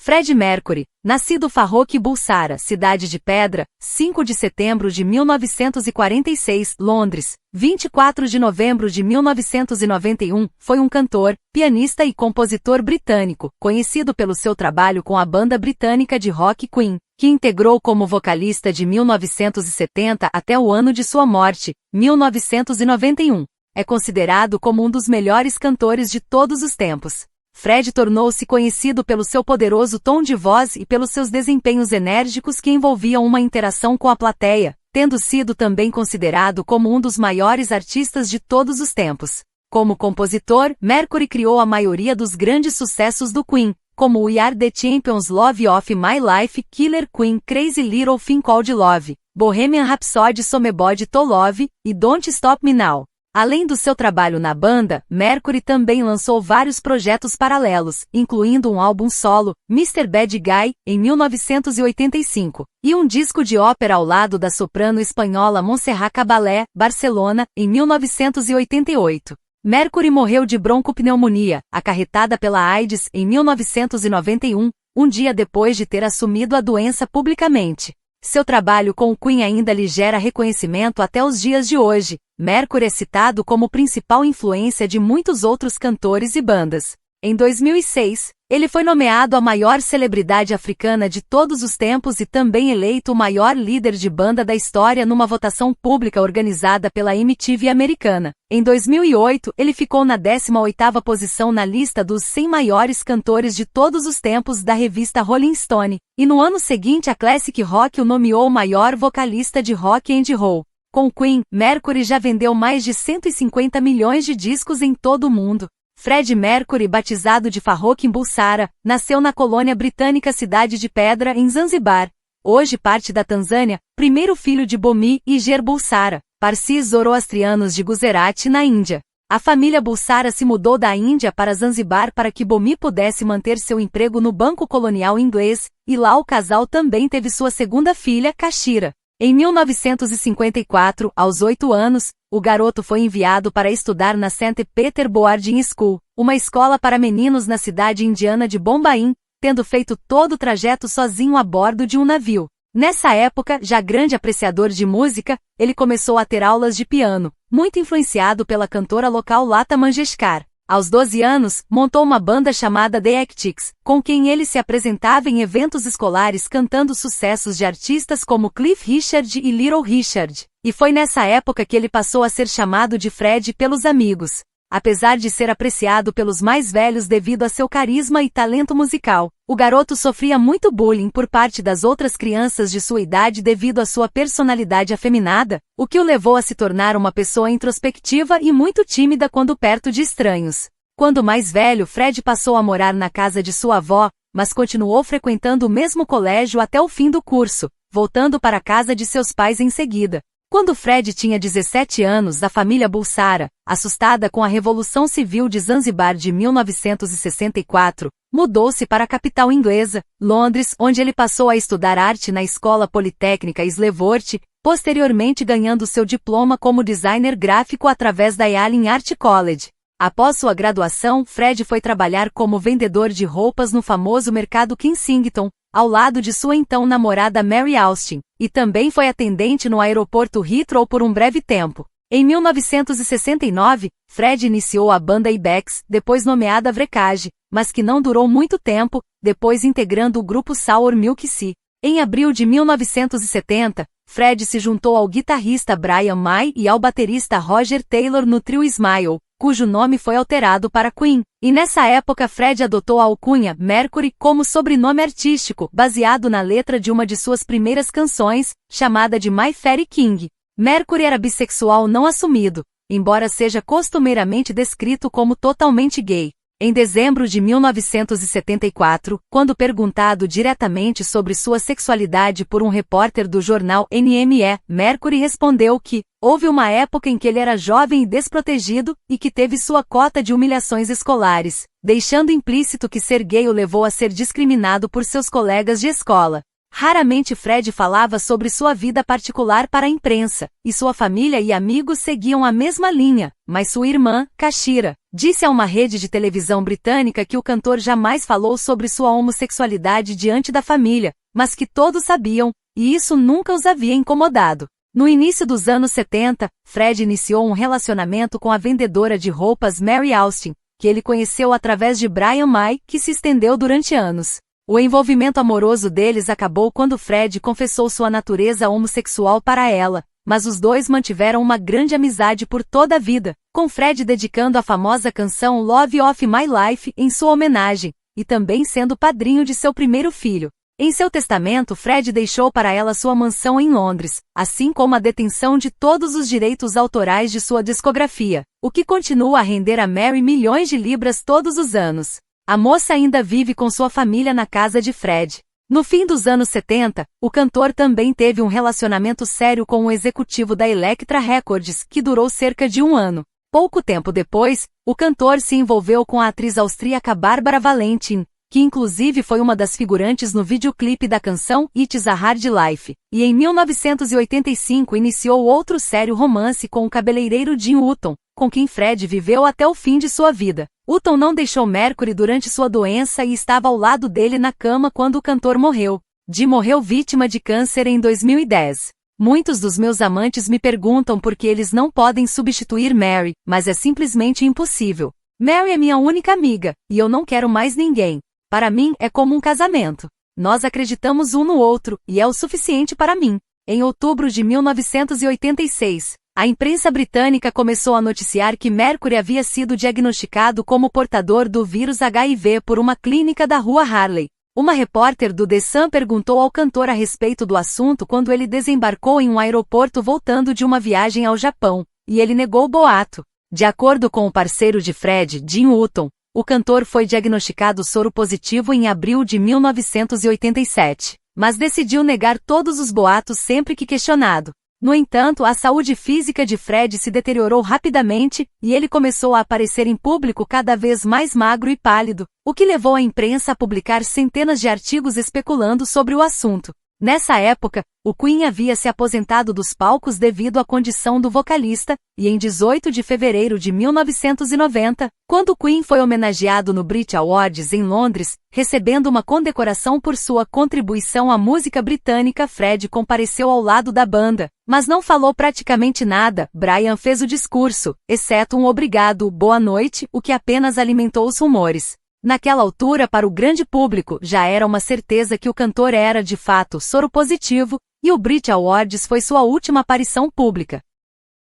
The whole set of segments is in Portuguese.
Freddie Mercury, nascido Farrokh Bulsara, Cidade de Pedra, 5 de setembro de 1946, Londres, 24 de novembro de 1991, foi um cantor, pianista e compositor britânico, conhecido pelo seu trabalho com a banda britânica de rock Queen, que integrou como vocalista de 1970 até o ano de sua morte, 1991. É considerado como um dos melhores cantores de todos os tempos. Freddie tornou-se conhecido pelo seu poderoso tom de voz e pelos seus desempenhos enérgicos que envolviam uma interação com a plateia, tendo sido também considerado como um dos maiores artistas de todos os tempos. Como compositor, Mercury criou a maioria dos grandes sucessos do Queen, como We Are the Champions, Love of My Life, Killer Queen, Crazy Little Thing Called Love, Bohemian Rhapsody, Somebody to Love e Don't Stop Me Now. Além do seu trabalho na banda, Mercury também lançou vários projetos paralelos, incluindo um álbum solo, Mr. Bad Guy, em 1985, e um disco de ópera ao lado da soprano espanhola Montserrat Caballé, Barcelona, em 1988. Mercury morreu de broncopneumonia, acarretada pela AIDS, em 1991, um dia depois de ter assumido a doença publicamente. Seu trabalho com o Queen ainda lhe gera reconhecimento até os dias de hoje. Mercury é citado como principal influência de muitos outros cantores e bandas. Em 2006, ele foi nomeado a maior celebridade africana de todos os tempos e também eleito o maior líder de banda da história numa votação pública organizada pela MTV americana. Em 2008, ele ficou na 18ª posição na lista dos 100 maiores cantores de todos os tempos da revista Rolling Stone, e no ano seguinte a Classic Rock o nomeou o maior vocalista de rock and roll. Com Queen, Mercury já vendeu mais de 150 milhões de discos em todo o mundo. Freddie Mercury, batizado de Farrokh Bulsara, nasceu na colônia britânica Cidade de Pedra, em Zanzibar, hoje parte da Tanzânia, primeiro filho de Bomi e Ger Bulsara, parsis zoroastrianos de Gujarat, na Índia. A família Bulsara se mudou da Índia para Zanzibar para que Bomi pudesse manter seu emprego no Banco Colonial Inglês, e lá o casal também teve sua segunda filha, Kashira. Em 1954, aos 8 anos, o garoto foi enviado para estudar na St. Peter Boarding School, uma escola para meninos na cidade indiana de Bombaim, tendo feito todo o trajeto sozinho a bordo de um navio. Nessa época, já grande apreciador de música, ele começou a ter aulas de piano, muito influenciado pela cantora local Lata Mangeshkar. Aos 12 anos, montou uma banda chamada The Actics, com quem ele se apresentava em eventos escolares cantando sucessos de artistas como Cliff Richard e Little Richard. E foi nessa época que ele passou a ser chamado de Fred pelos amigos. Apesar de ser apreciado pelos mais velhos devido a seu carisma e talento musical, o garoto sofria muito bullying por parte das outras crianças de sua idade devido à sua personalidade afeminada, o que o levou a se tornar uma pessoa introspectiva e muito tímida quando perto de estranhos. Quando mais velho, Fred passou a morar na casa de sua avó, mas continuou frequentando o mesmo colégio até o fim do curso, voltando para a casa de seus pais em seguida. Quando Fred tinha 17 anos, a família Bulsara, assustada com a Revolução Civil de Zanzibar de 1964, mudou-se para a capital inglesa, Londres, onde ele passou a estudar arte na Escola Politécnica Slevort, posteriormente ganhando seu diploma como designer gráfico através da Yale Art College. Após sua graduação, Fred foi trabalhar como vendedor de roupas no famoso mercado Kensington, ao lado de sua então namorada Mary Austin, e também foi atendente no aeroporto Heathrow por um breve tempo. Em 1969, Fred iniciou a banda Ibex, depois nomeada Wreckage, mas que não durou muito tempo, depois integrando o grupo Sour Milk Sea. Em abril de 1970, Fred se juntou ao guitarrista Brian May e ao baterista Roger Taylor no trio Smile, cujo nome foi alterado para Queen, e nessa época Fred adotou a alcunha Mercury como sobrenome artístico, baseado na letra de uma de suas primeiras canções, chamada de My Fairy King. Mercury era bissexual não assumido, embora seja costumeiramente descrito como totalmente gay. Em dezembro de 1974, quando perguntado diretamente sobre sua sexualidade por um repórter do jornal NME, Mercury respondeu que houve uma época em que ele era jovem e desprotegido, e que teve sua cota de humilhações escolares, deixando implícito que ser gay o levou a ser discriminado por seus colegas de escola. Raramente Fred falava sobre sua vida particular para a imprensa, e sua família e amigos seguiam a mesma linha, mas sua irmã, Kashira, disse a uma rede de televisão britânica que o cantor jamais falou sobre sua homossexualidade diante da família, mas que todos sabiam, e isso nunca os havia incomodado. No início dos anos 70, Fred iniciou um relacionamento com a vendedora de roupas Mary Austin, que ele conheceu através de Brian May, que se estendeu durante anos. O envolvimento amoroso deles acabou quando Fred confessou sua natureza homossexual para ela, mas os dois mantiveram uma grande amizade por toda a vida, com Fred dedicando a famosa canção Love of My Life em sua homenagem, e também sendo padrinho de seu primeiro filho. Em seu testamento, Fred deixou para ela sua mansão em Londres, assim como a detenção de todos os direitos autorais de sua discografia, o que continua a render a Mary milhões de libras todos os anos. A moça ainda vive com sua família na casa de Fred. No fim dos anos 70, o cantor também teve um relacionamento sério com o executivo da Elektra Records, que durou cerca de um ano. Pouco tempo depois, o cantor se envolveu com a atriz austríaca Barbara Valentin, que inclusive foi uma das figurantes no videoclipe da canção It's a Hard Life, e em 1985 iniciou outro sério romance com o cabeleireiro Jim Hutton, com quem Fred viveu até o fim de sua vida. Hutton não deixou Mercury durante sua doença e estava ao lado dele na cama quando o cantor morreu. Jim morreu vítima de câncer em 2010. Muitos dos meus amantes me perguntam por que eles não podem substituir Mary, mas é simplesmente impossível. Mary é minha única amiga, e eu não quero mais ninguém. Para mim é como um casamento. Nós acreditamos um no outro, e é o suficiente para mim. Em outubro de 1986, a imprensa britânica começou a noticiar que Mercury havia sido diagnosticado como portador do vírus HIV por uma clínica da rua Harley. Uma repórter do The Sun perguntou ao cantor a respeito do assunto quando ele desembarcou em um aeroporto voltando de uma viagem ao Japão, e ele negou o boato. De acordo com o parceiro de Fred, Jim Hutton, o cantor foi diagnosticado soro positivo em abril de 1987, mas decidiu negar todos os boatos sempre que questionado. No entanto, a saúde física de Fred se deteriorou rapidamente, e ele começou a aparecer em público cada vez mais magro e pálido, o que levou a imprensa a publicar centenas de artigos especulando sobre o assunto. Nessa época, o Queen havia se aposentado dos palcos devido à condição do vocalista, e em 18 de fevereiro de 1990, quando o Queen foi homenageado no Brit Awards em Londres, recebendo uma condecoração por sua contribuição à música britânica, Fred compareceu ao lado da banda, mas não falou praticamente nada. Brian fez o discurso, exceto um obrigado, boa noite, o que apenas alimentou os rumores. Naquela altura, para o grande público, já era uma certeza que o cantor era de fato soro positivo, e o Brit Awards foi sua última aparição pública.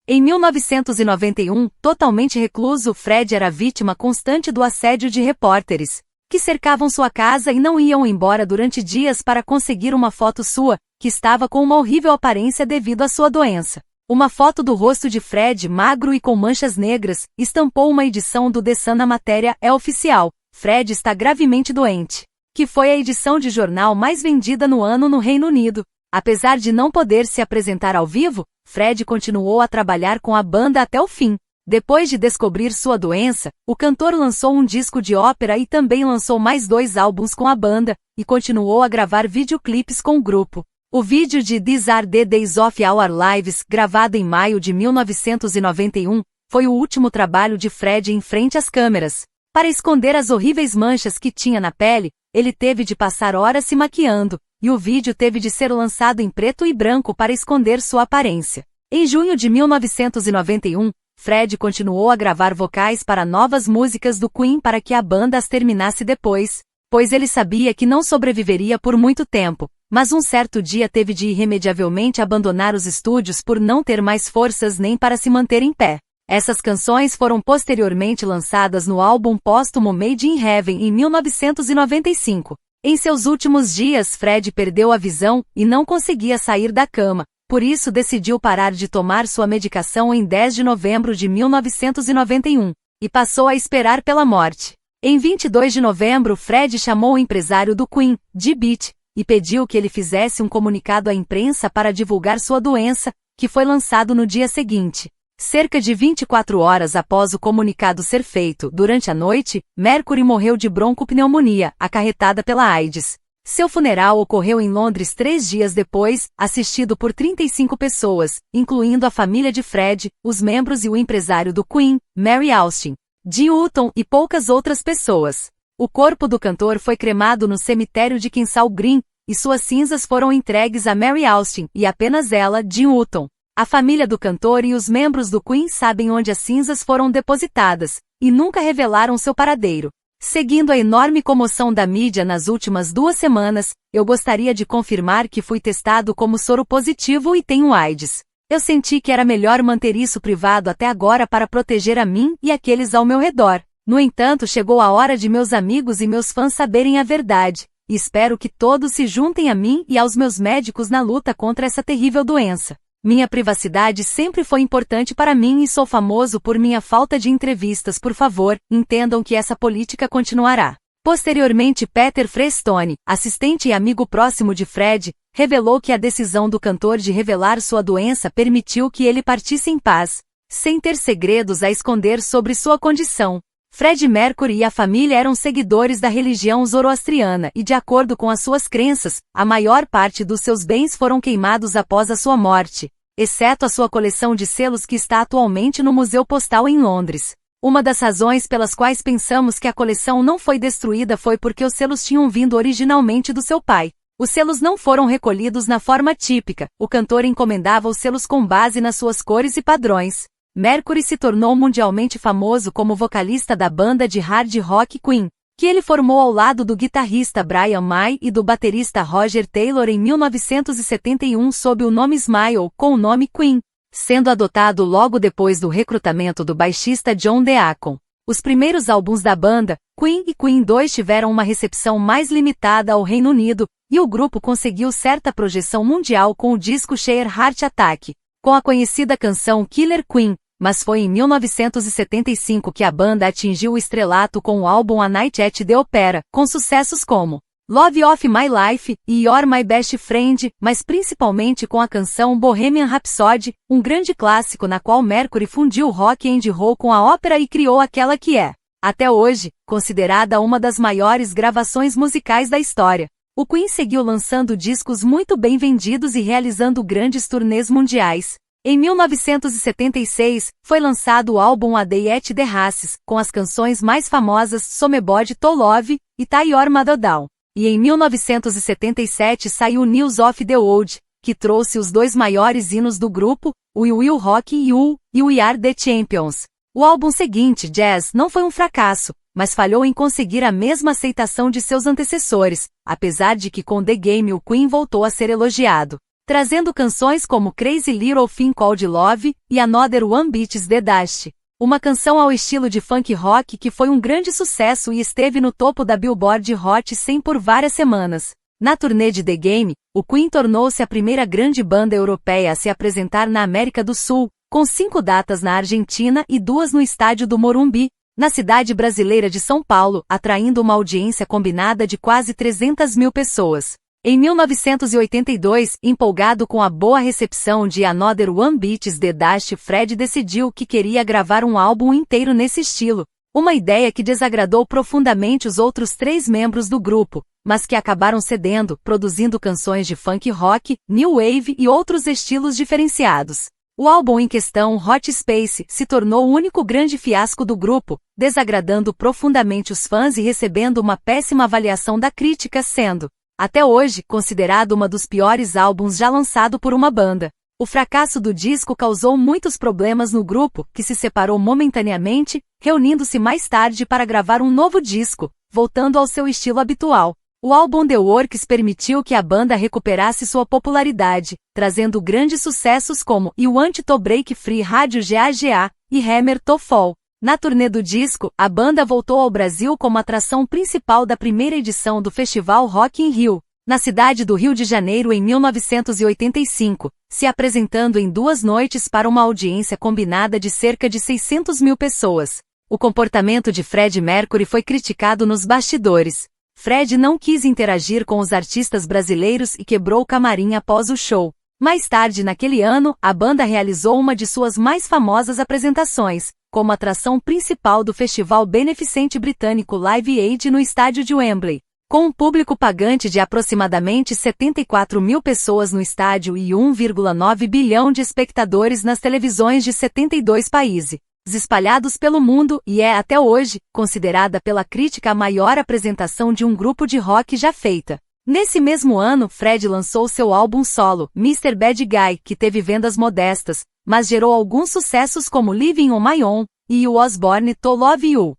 Em 1991, totalmente recluso, Fred era vítima constante do assédio de repórteres, que cercavam sua casa e não iam embora durante dias para conseguir uma foto sua, que estava com uma horrível aparência devido à sua doença. Uma foto do rosto de Fred, magro e com manchas negras, estampou uma edição do The Sun na matéria "É oficial, Fred está gravemente doente", que foi a edição de jornal mais vendida no ano no Reino Unido. Apesar de não poder se apresentar ao vivo, Fred continuou a trabalhar com a banda até o fim. Depois de descobrir sua doença, o cantor lançou um disco de ópera e também lançou mais 2 álbuns com a banda, e continuou a gravar videoclipes com o grupo. O vídeo de These Are the Days of Our Lives, gravado em maio de 1991, foi o último trabalho de Fred em frente às câmeras. Para esconder as horríveis manchas que tinha na pele, ele teve de passar horas se maquiando, e o vídeo teve de ser lançado em preto e branco para esconder sua aparência. Em junho de 1991, Fred continuou a gravar vocais para novas músicas do Queen para que a banda as terminasse depois, pois ele sabia que não sobreviveria por muito tempo, mas um certo dia teve de irremediavelmente abandonar os estúdios por não ter mais forças nem para se manter em pé. Essas canções foram posteriormente lançadas no álbum póstumo Made in Heaven em 1995. Em seus últimos dias, Fred perdeu a visão e não conseguia sair da cama, por isso decidiu parar de tomar sua medicação em 10 de novembro de 1991, e passou a esperar pela morte. Em 22 de novembro, Fred chamou o empresário do Queen, G. Beat, e pediu que ele fizesse um comunicado à imprensa para divulgar sua doença, que foi lançado no dia seguinte. Cerca de 24 horas após o comunicado ser feito, durante a noite, Mercury morreu de broncopneumonia, acarretada pela AIDS. Seu funeral ocorreu em Londres 3 dias depois, assistido por 35 pessoas, incluindo a família de Fred, os membros e o empresário do Queen, Mary Austin, Jim Hutton e poucas outras pessoas. O corpo do cantor foi cremado no cemitério de Kensal Green, e suas cinzas foram entregues a Mary Austin e apenas ela, Jim Hutton. A família do cantor e os membros do Queen sabem onde as cinzas foram depositadas, e nunca revelaram seu paradeiro. Seguindo a enorme comoção da mídia nas últimas 2 semanas, eu gostaria de confirmar que fui testado como soro positivo e tenho AIDS. Eu senti que era melhor manter isso privado até agora para proteger a mim e aqueles ao meu redor. No entanto, chegou a hora de meus amigos e meus fãs saberem a verdade, e espero que todos se juntem a mim e aos meus médicos na luta contra essa terrível doença. Minha privacidade sempre foi importante para mim e sou famoso por minha falta de entrevistas. Por favor, entendam que essa política continuará. Posteriormente, Peter Frestone, assistente e amigo próximo de Fred, revelou que a decisão do cantor de revelar sua doença permitiu que ele partisse em paz, sem ter segredos a esconder sobre sua condição. Fred Mercury e a família eram seguidores da religião zoroastriana e, de acordo com as suas crenças, a maior parte dos seus bens foram queimados após a sua morte, exceto a sua coleção de selos que está atualmente no Museu Postal em Londres. Uma das razões pelas quais pensamos que a coleção não foi destruída foi porque os selos tinham vindo originalmente do seu pai. Os selos não foram recolhidos na forma típica, o cantor encomendava os selos com base nas suas cores e padrões. Mercury se tornou mundialmente famoso como vocalista da banda de hard rock Queen, que ele formou ao lado do guitarrista Brian May e do baterista Roger Taylor em 1971 sob o nome Smile, com o nome Queen, sendo adotado logo depois do recrutamento do baixista John Deacon. Os primeiros álbuns da banda, Queen e Queen 2, tiveram uma recepção mais limitada ao Reino Unido, e o grupo conseguiu certa projeção mundial com o disco Sheer Heart Attack, com a conhecida canção Killer Queen, mas foi em 1975 que a banda atingiu o estrelato com o álbum A Night at the Opera, com sucessos como Love of My Life e You're My Best Friend, mas principalmente com a canção Bohemian Rhapsody, um grande clássico na qual Mercury fundiu rock and roll com a ópera e criou aquela que é, até hoje, considerada uma das maiores gravações musicais da história. O Queen seguiu lançando discos muito bem vendidos e realizando grandes turnês mundiais. Em 1976, foi lançado o álbum A Day at the Races, com as canções mais famosas Somebody to Love e Tie Your Mother Down. E em 1977 saiu News of the World, que trouxe os 2 maiores hinos do grupo, We Will Rock You e We Are the Champions. O álbum seguinte, Jazz, não foi um fracasso, mas falhou em conseguir a mesma aceitação de seus antecessores, apesar de que com The Game o Queen voltou a ser elogiado, trazendo canções como Crazy Little Thing Called Love e Another One Bites the Dust, uma canção ao estilo de funk rock que foi um grande sucesso e esteve no topo da Billboard Hot 100 por várias semanas. Na turnê de The Game, o Queen tornou-se a primeira grande banda europeia a se apresentar na América do Sul, com 5 datas na Argentina e 2 no estádio do Morumbi, na cidade brasileira de São Paulo, atraindo uma audiência combinada de quase 300 mil pessoas. Em 1982, empolgado com a boa recepção de Another One Bites the Dust, Fred decidiu que queria gravar um álbum inteiro nesse estilo, uma ideia que desagradou profundamente os outros 3 membros do grupo, mas que acabaram cedendo, produzindo canções de funk rock, new wave e outros estilos diferenciados. O álbum em questão, Hot Space, se tornou o único grande fiasco do grupo, desagradando profundamente os fãs e recebendo uma péssima avaliação da crítica, sendo, até hoje, considerado uma dos piores álbuns já lançado por uma banda. O fracasso do disco causou muitos problemas no grupo, que se separou momentaneamente, reunindo-se mais tarde para gravar um novo disco, voltando ao seu estilo habitual. O álbum The Works permitiu que a banda recuperasse sua popularidade, trazendo grandes sucessos como You Want to Break Free Radio GAGA e Hammer to Fall. Na turnê do disco, a banda voltou ao Brasil como atração principal da primeira edição do Festival Rock in Rio, na cidade do Rio de Janeiro em 1985, se apresentando em 2 noites para uma audiência combinada de cerca de 600 mil pessoas. O comportamento de Fred Mercury foi criticado nos bastidores. Fred não quis interagir com os artistas brasileiros e quebrou o camarim após o show. Mais tarde naquele ano, a banda realizou uma de suas mais famosas apresentações, como atração principal do festival beneficente britânico Live Aid no estádio de Wembley. Com um público pagante de aproximadamente 74 mil pessoas no estádio e 1,9 bilhão de espectadores nas televisões de 72 países espalhados pelo mundo, e é, até hoje, considerada pela crítica a maior apresentação de um grupo de rock já feita. Nesse mesmo ano, Fred lançou seu álbum solo, Mr. Bad Guy, que teve vendas modestas, mas gerou alguns sucessos como Living on My Own e You Was Born to Love You.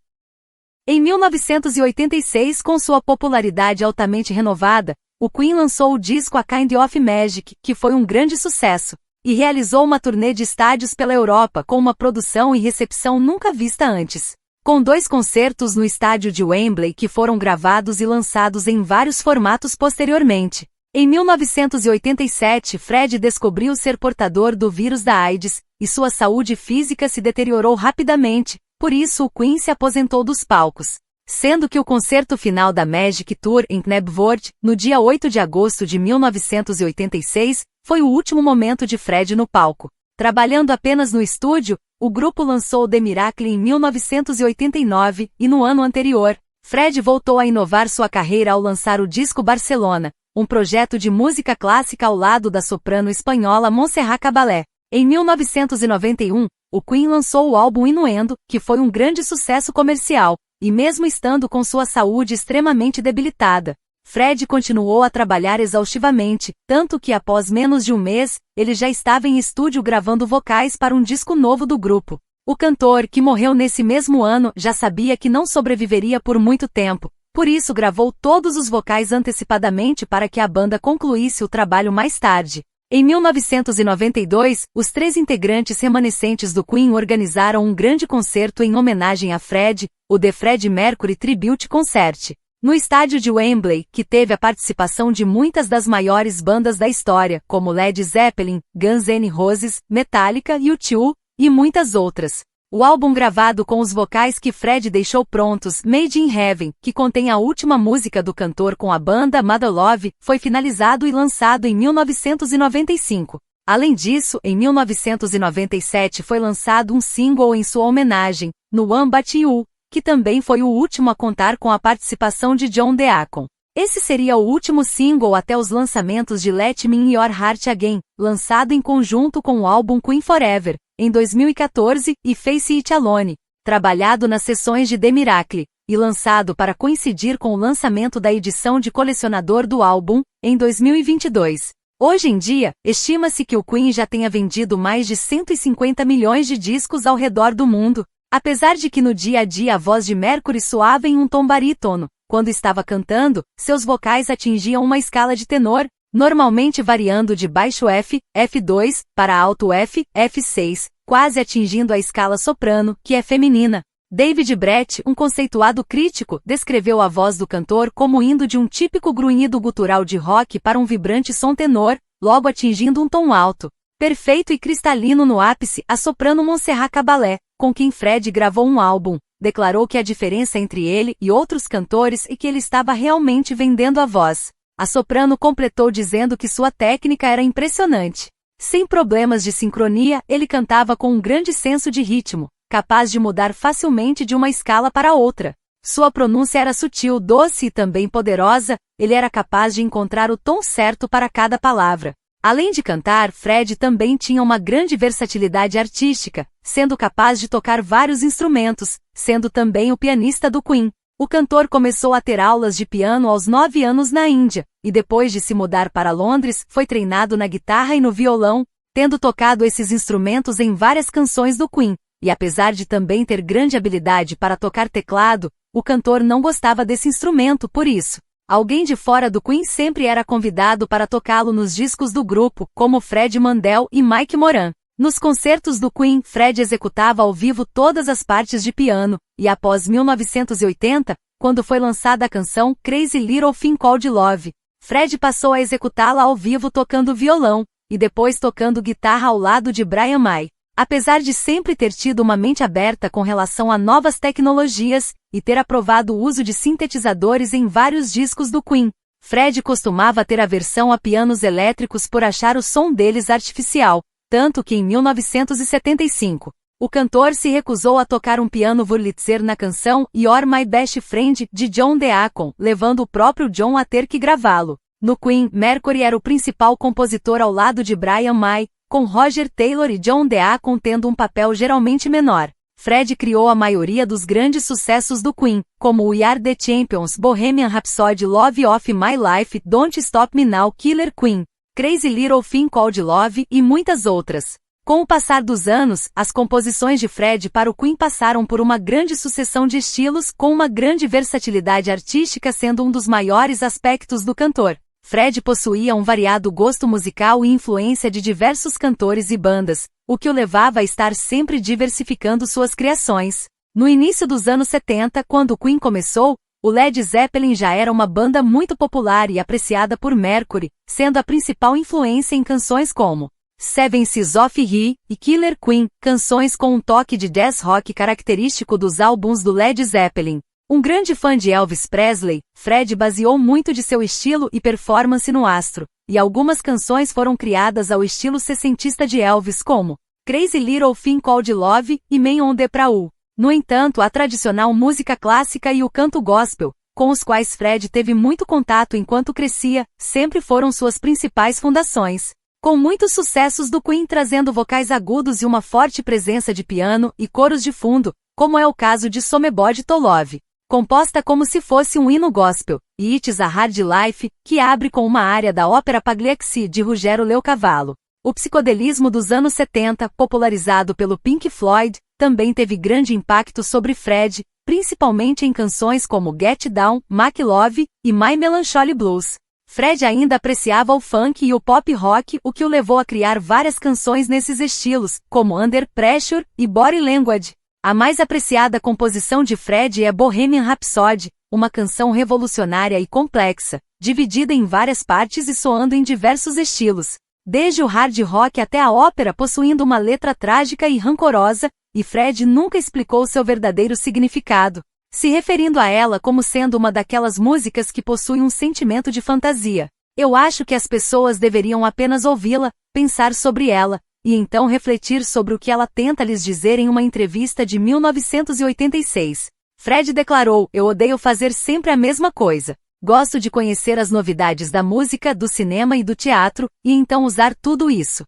Em 1986, com sua popularidade altamente renovada, o Queen lançou o disco A Kind of Magic, que foi um grande sucesso, e realizou uma turnê de estádios pela Europa com uma produção e recepção nunca vista antes. Com 2 concertos no estádio de Wembley que foram gravados e lançados em vários formatos posteriormente. Em 1987, Fred descobriu ser portador do vírus da AIDS, e sua saúde física se deteriorou rapidamente, por isso o Queen se aposentou dos palcos. Sendo que o concerto final da Magic Tour em Knebworth, no dia 8 de agosto de 1986, foi o último momento de Fred no palco. Trabalhando apenas no estúdio, o grupo lançou The Miracle em 1989, e no ano anterior, Fred voltou a inovar sua carreira ao lançar o disco Barcelona, um projeto de música clássica ao lado da soprano espanhola Montserrat Caballé. Em 1991, o Queen lançou o álbum Innuendo, que foi um grande sucesso comercial, e mesmo estando com sua saúde extremamente debilitada, Fred continuou a trabalhar exaustivamente, tanto que após menos de um mês, ele já estava em estúdio gravando vocais para um disco novo do grupo. O cantor, que morreu nesse mesmo ano, já sabia que não sobreviveria por muito tempo, por isso gravou todos os vocais antecipadamente para que a banda concluísse o trabalho mais tarde. Em 1992, os 3 integrantes remanescentes do Queen organizaram um grande concerto em homenagem a Fred, o The Freddie Mercury Tribute Concert, no estádio de Wembley, que teve a participação de muitas das maiores bandas da história, como Led Zeppelin, Guns N' Roses, Metallica, U2, e muitas outras. O álbum gravado com os vocais que Fred deixou prontos, Made in Heaven, que contém a última música do cantor com a banda Mother Love, foi finalizado e lançado em 1995. Além disso, em 1997 foi lançado um single em sua homenagem, No One But You, que também foi o último a contar com a participação de John Deacon. Esse seria o último single até os lançamentos de Let Me In Your Heart Again, lançado em conjunto com o álbum Queen Forever, em 2014, e Face It Alone, trabalhado nas sessões de The Miracle, e lançado para coincidir com o lançamento da edição de colecionador do álbum, em 2022. Hoje em dia, estima-se que o Queen já tenha vendido mais de 150 milhões de discos ao redor do mundo, apesar de que no dia a dia a voz de Mercury soava em um tom barítono. Quando estava cantando, seus vocais atingiam uma escala de tenor, normalmente variando de baixo F, F2, para alto F, F6, quase atingindo a escala soprano, que é feminina. David Brett, um conceituado crítico, descreveu a voz do cantor como indo de um típico grunhido gutural de rock para um vibrante som tenor, logo atingindo um tom alto. Perfeito e cristalino no ápice, a soprano Montserrat Caballé, com quem Fred gravou um álbum, declarou que a diferença entre ele e outros cantores é que ele estava realmente vendendo a voz. A soprano completou dizendo que sua técnica era impressionante. Sem problemas de sincronia, ele cantava com um grande senso de ritmo, capaz de mudar facilmente de uma escala para outra. Sua pronúncia era sutil, doce e também poderosa, ele era capaz de encontrar o tom certo para cada palavra. Além de cantar, Fred também tinha uma grande versatilidade artística, sendo capaz de tocar vários instrumentos, sendo também o pianista do Queen. O cantor começou a ter aulas de piano aos 9 anos na Índia, e depois de se mudar para Londres, foi treinado na guitarra e no violão, tendo tocado esses instrumentos em várias canções do Queen, e apesar de também ter grande habilidade para tocar teclado, o cantor não gostava desse instrumento por isso. Alguém de fora do Queen sempre era convidado para tocá-lo nos discos do grupo, como Fred Mandel e Mike Moran. Nos concertos do Queen, Fred executava ao vivo todas as partes de piano, e após 1980, quando foi lançada a canção Crazy Little Thing Called Love, Fred passou a executá-la ao vivo tocando violão, e depois tocando guitarra ao lado de Brian May. Apesar de sempre ter tido uma mente aberta com relação a novas tecnologias, e ter aprovado o uso de sintetizadores em vários discos do Queen, Fred costumava ter aversão a pianos elétricos por achar o som deles artificial, tanto que em 1975, O cantor se recusou a tocar um piano Wurlitzer na canção You're My Best Friend, de John Deacon, levando o próprio John a ter que gravá-lo. No Queen, Mercury era o principal compositor ao lado de Brian May, com Roger Taylor e John Deacon tendo um papel geralmente menor. Fred criou a maioria dos grandes sucessos do Queen, como We Are The Champions, Bohemian Rhapsody, Love of My Life, Don't Stop Me Now, Killer Queen, Crazy Little Thing Called Love e muitas outras. Com o passar dos anos, as composições de Fred para o Queen passaram por uma grande sucessão de estilos, com uma grande versatilidade artística sendo um dos maiores aspectos do cantor. Fred possuía um variado gosto musical e influência de diversos cantores e bandas, o que o levava a estar sempre diversificando suas criações. No início dos anos 70, quando o Queen começou, o Led Zeppelin já era uma banda muito popular e apreciada por Mercury, sendo a principal influência em canções como Seven Seas of He e Killer Queen, canções com um toque de jazz rock característico dos álbuns do Led Zeppelin. Um grande fã de Elvis Presley, Fred baseou muito de seu estilo e performance no astro, e algumas canções foram criadas ao estilo sessentista de Elvis como Crazy Little Thing Called Love e Man on the Prowl. No entanto, a tradicional música clássica e o canto gospel, com os quais Fred teve muito contato enquanto crescia, sempre foram suas principais fundações. Com muitos sucessos do Queen trazendo vocais agudos e uma forte presença de piano e coros de fundo, como é o caso de Somebody to Love, composta como se fosse um hino gospel, e It's a Hard Life, que abre com uma área da ópera Pagliacci de Ruggero Leocavallo. O psicodelismo dos anos 70, popularizado pelo Pink Floyd, também teve grande impacto sobre Fred, principalmente em canções como Get Down, Make Love e My Melancholy Blues. Fred ainda apreciava o funk e o pop rock, o que o levou a criar várias canções nesses estilos, como Under Pressure e Body Language. A mais apreciada composição de Fred é Bohemian Rhapsody, uma canção revolucionária e complexa, dividida em várias partes e soando em diversos estilos, desde o hard rock até a ópera, possuindo uma letra trágica e rancorosa, e Fred nunca explicou seu verdadeiro significado, se referindo a ela como sendo uma daquelas músicas que possuem um sentimento de fantasia. Eu acho que as pessoas deveriam apenas ouvi-la, pensar sobre ela, e então refletir sobre o que ela tenta lhes dizer em uma entrevista de 1986. Fred declarou: "Eu odeio fazer sempre a mesma coisa. Gosto de conhecer as novidades da música, do cinema e do teatro, e então usar tudo isso."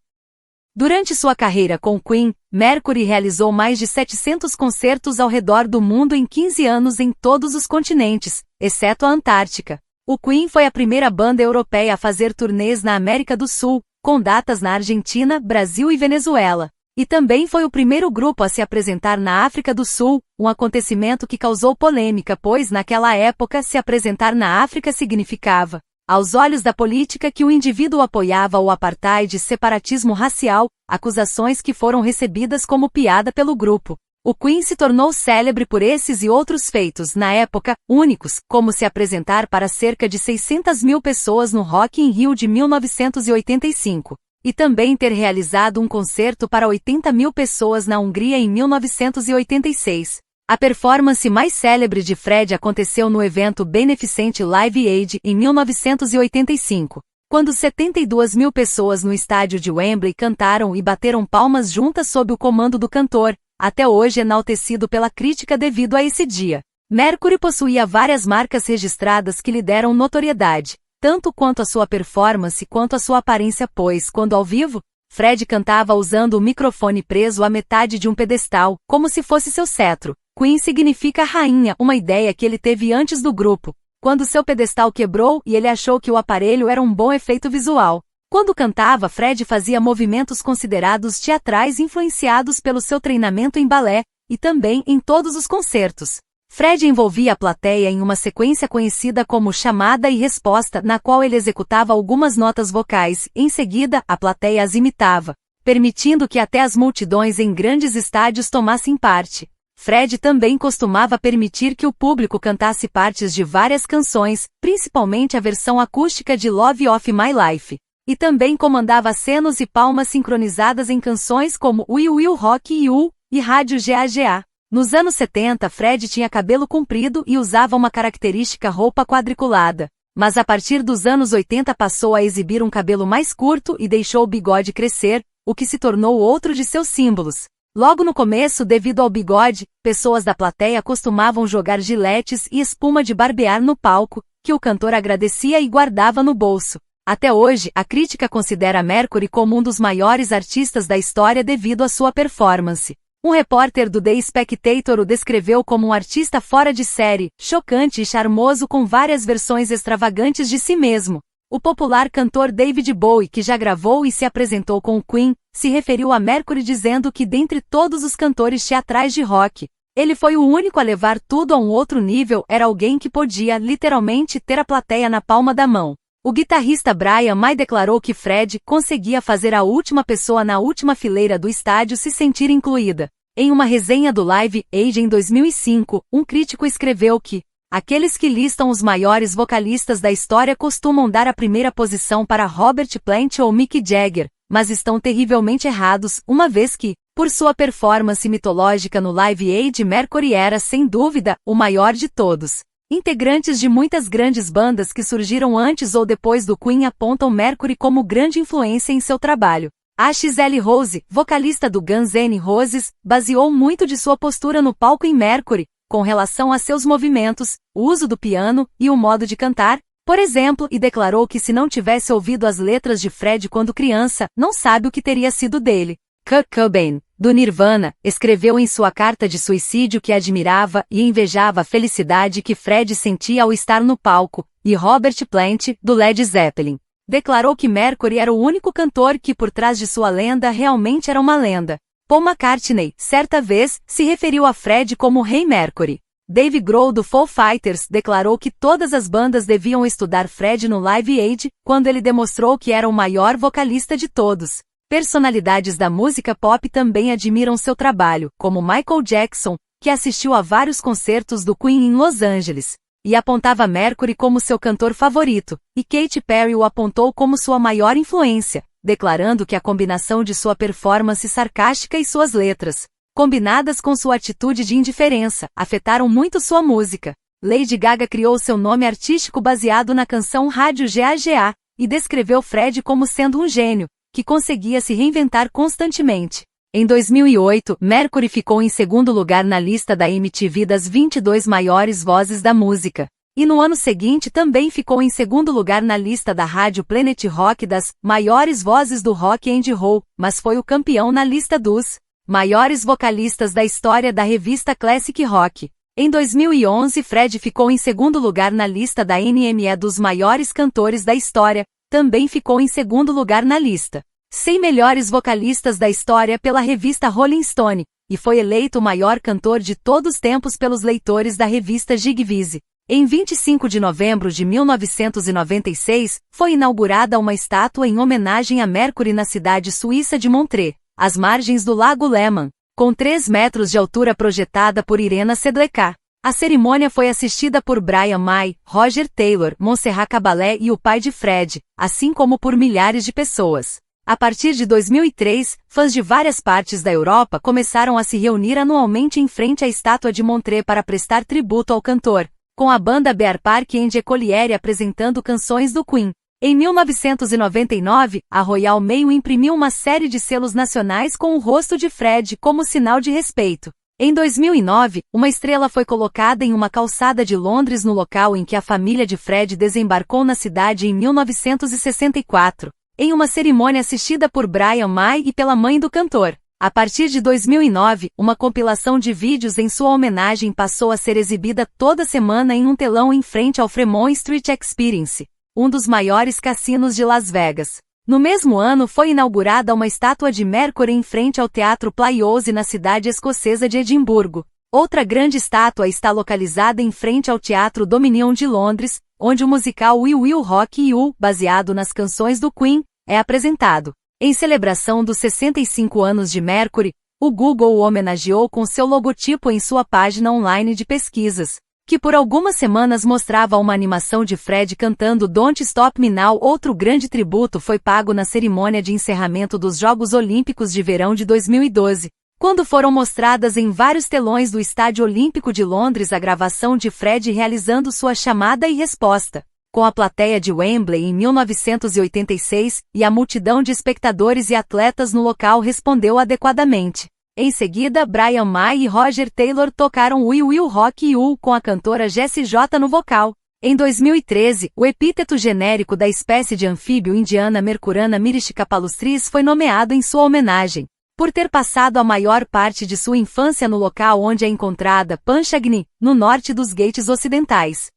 Durante sua carreira com Queen, Mercury realizou mais de 700 concertos ao redor do mundo em 15 anos em todos os continentes, exceto a Antártica. O Queen foi a primeira banda europeia a fazer turnês na América do Sul, com datas na Argentina, Brasil e Venezuela. E também foi o primeiro grupo a se apresentar na África do Sul, um acontecimento que causou polêmica, pois naquela época se apresentar na África significava, aos olhos da política, que o indivíduo apoiava o apartheid e separatismo racial, acusações que foram recebidas como piada pelo grupo. O Queen se tornou célebre por esses e outros feitos, na época, únicos, como se apresentar para cerca de 600 mil pessoas no Rock in Rio de 1985, e também ter realizado um concerto para 80 mil pessoas na Hungria em 1986. A performance mais célebre de Fred aconteceu no evento beneficente Live Aid em 1985, quando 72 mil pessoas no estádio de Wembley cantaram e bateram palmas juntas sob o comando do cantor, até hoje enaltecido pela crítica devido a esse dia. Mercury possuía várias marcas registradas que lhe deram notoriedade, tanto quanto a sua performance quanto a sua aparência, pois, quando ao vivo, Fred cantava usando o microfone preso à metade de um pedestal, como se fosse seu cetro. Queen significa rainha, uma ideia que ele teve antes do grupo, quando seu pedestal quebrou e ele achou que o aparelho era um bom efeito visual. Quando cantava, Fred fazia movimentos considerados teatrais influenciados pelo seu treinamento em balé, e também em todos os concertos. Fred envolvia a plateia em uma sequência conhecida como chamada e resposta, na qual ele executava algumas notas vocais, em seguida, a plateia as imitava, permitindo que até as multidões em grandes estádios tomassem parte. Fred também costumava permitir que o público cantasse partes de várias canções, principalmente a versão acústica de Love of My Life. E também comandava acenos e palmas sincronizadas em canções como We Will Rock You e Rádio GAGA. Nos anos 70, Fred tinha cabelo comprido e usava uma característica roupa quadriculada. Mas a partir dos anos 80 passou a exibir um cabelo mais curto e deixou o bigode crescer, o que se tornou outro de seus símbolos. Logo no começo, devido ao bigode, pessoas da plateia costumavam jogar giletes e espuma de barbear no palco, que o cantor agradecia e guardava no bolso. Até hoje, a crítica considera Mercury como um dos maiores artistas da história devido à sua performance. Um repórter do The Spectator o descreveu como um artista fora de série, chocante e charmoso com várias versões extravagantes de si mesmo. O popular cantor David Bowie, que já gravou e se apresentou com o Queen, se referiu a Mercury dizendo que dentre todos os cantores teatrais de rock, ele foi o único a levar tudo a um outro nível, era alguém que podia, literalmente, ter a plateia na palma da mão. O guitarrista Brian May declarou que Fred conseguia fazer a última pessoa na última fileira do estádio se sentir incluída. Em uma resenha do Live Aid em 2005, um crítico escreveu que aqueles que listam os maiores vocalistas da história costumam dar a primeira posição para Robert Plant ou Mick Jagger, mas estão terrivelmente errados, uma vez que, por sua performance mitológica no Live Aid, Mercury era, sem dúvida, o maior de todos. Integrantes de muitas grandes bandas que surgiram antes ou depois do Queen apontam Mercury como grande influência em seu trabalho. Axl Rose, vocalista do Guns N' Roses, baseou muito de sua postura no palco em Mercury, com relação a seus movimentos, o uso do piano e o modo de cantar, por exemplo, e declarou que se não tivesse ouvido as letras de Fred quando criança, não sabe o que teria sido dele. Kurt Cobain, do Nirvana, escreveu em sua carta de suicídio que admirava e invejava a felicidade que Fred sentia ao estar no palco, e Robert Plant, do Led Zeppelin, declarou que Mercury era o único cantor que por trás de sua lenda realmente era uma lenda. Paul McCartney, certa vez, se referiu a Fred como Rei Mercury. Dave Grohl do Foo Fighters declarou que todas as bandas deviam estudar Fred no Live Aid, quando ele demonstrou que era o maior vocalista de todos. Personalidades da música pop também admiram seu trabalho, como Michael Jackson, que assistiu a vários concertos do Queen em Los Angeles, e apontava Mercury como seu cantor favorito, e Katy Perry o apontou como sua maior influência, declarando que a combinação de sua performance sarcástica e suas letras, combinadas com sua atitude de indiferença, afetaram muito sua música. Lady Gaga criou seu nome artístico baseado na canção Rádio GAGA, e descreveu Fred como sendo um gênio, que conseguia se reinventar constantemente. Em 2008, Mercury ficou em segundo lugar na lista da MTV das 22 maiores vozes da música. E no ano seguinte também ficou em segundo lugar na lista da Rádio Planet Rock das maiores vozes do rock and roll, mas foi o campeão na lista dos maiores vocalistas da história da revista Classic Rock. Em 2011, Fred ficou em segundo lugar na lista da NME dos maiores cantores da história, também ficou em segundo lugar na lista 100 melhores vocalistas da história pela revista Rolling Stone, e foi eleito o maior cantor de todos os tempos pelos leitores da revista Jigviz. Em 25 de novembro de 1996, foi inaugurada uma estátua em homenagem a Mercury na cidade suíça de Montreux, às margens do Lago Léman, com 3 metros de altura, projetada por Irena Sedleca. A cerimônia foi assistida por Brian May, Roger Taylor, Montserrat Caballé e o pai de Fred, assim como por milhares de pessoas. A partir de 2003, fãs de várias partes da Europa começaram a se reunir anualmente em frente à estátua de Montreux para prestar tributo ao cantor, com a banda Bear Park and Colliere apresentando canções do Queen. Em 1999, a Royal Mail imprimiu uma série de selos nacionais com o rosto de Fred como sinal de respeito. Em 2009, uma estrela foi colocada em uma calçada de Londres no local em que a família de Fred desembarcou na cidade em 1964, em uma cerimônia assistida por Brian May e pela mãe do cantor. A partir de 2009, uma compilação de vídeos em sua homenagem passou a ser exibida toda semana em um telão em frente ao Fremont Street Experience, um dos maiores cassinos de Las Vegas. No mesmo ano foi inaugurada uma estátua de Mercury em frente ao Teatro Playhouse na cidade escocesa de Edimburgo. Outra grande estátua está localizada em frente ao Teatro Dominion de Londres, onde o musical We Will Rock You, baseado nas canções do Queen, é apresentado. Em celebração dos 65 anos de Mercury, o Google o homenageou com seu logotipo em sua página online de pesquisas, que por algumas semanas mostrava uma animação de Fred cantando Don't Stop Me Now. Outro grande tributo foi pago na cerimônia de encerramento dos Jogos Olímpicos de Verão de 2012, quando foram mostradas em vários telões do Estádio Olímpico de Londres a gravação de Fred realizando sua chamada e resposta, com a plateia de Wembley em 1986, e a multidão de espectadores e atletas no local respondeu adequadamente. Em seguida, Brian May e Roger Taylor tocaram We Will Rock You com a cantora Jessie J no vocal. Em 2013, o epíteto genérico da espécie de anfíbio Indiana mercurana Myristica palustris foi nomeado em sua homenagem, por ter passado a maior parte de sua infância no local onde é encontrada Panchagni, no norte dos Ghats ocidentais.